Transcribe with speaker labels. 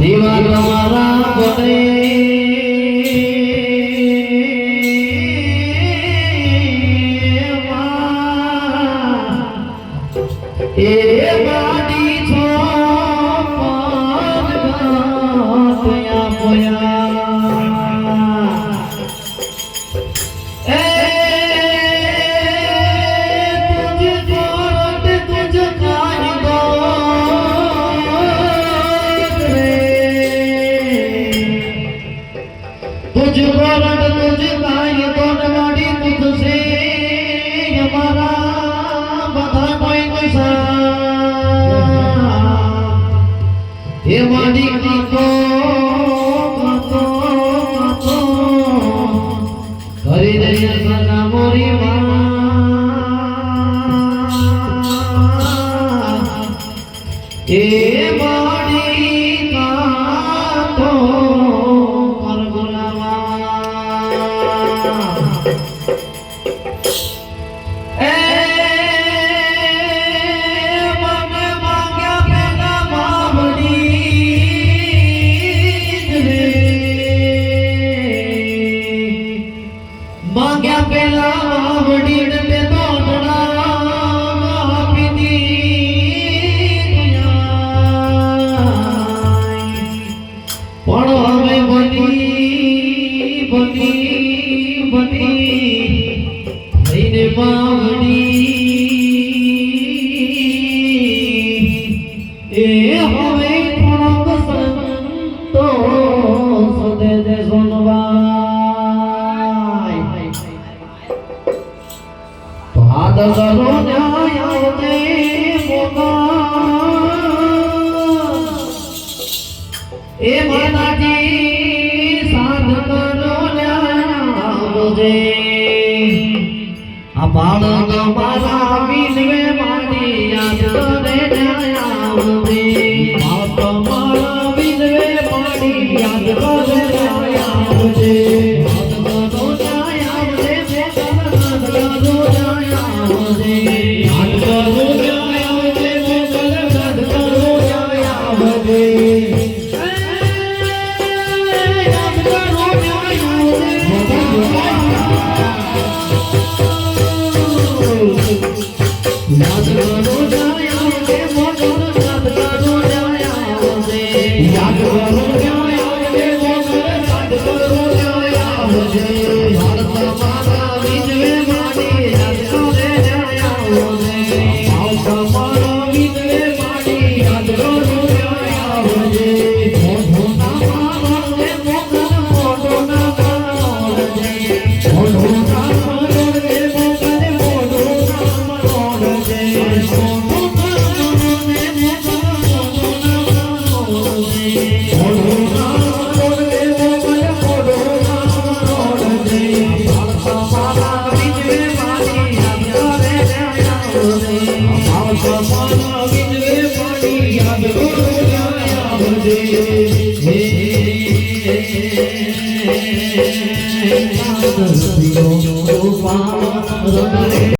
Speaker 1: દેવા તમારા બને એ માડી છો પયા तुझ वरण तुझ गाय तोन वाड़ी तुझसे हमारा बधा कोई गुसा हे वाड़ी कातो कातो कातो करे रे सगा मोरी हे वाड़ी कातो मांग्या पेला वडी पे तो आपी दी पण हवे बनी बनी बनी थईने मावडी ए हवे थोड़ोक संतो सदे दे सोनवा हाथ करो न्याय ते मोगा ए माताजी साथ करो न्याय जे आ बाळक मारा विनवे माडी याद करे न्याय जे बाळक मारा विनवे माडी याद करे न्याय जे
Speaker 2: Rama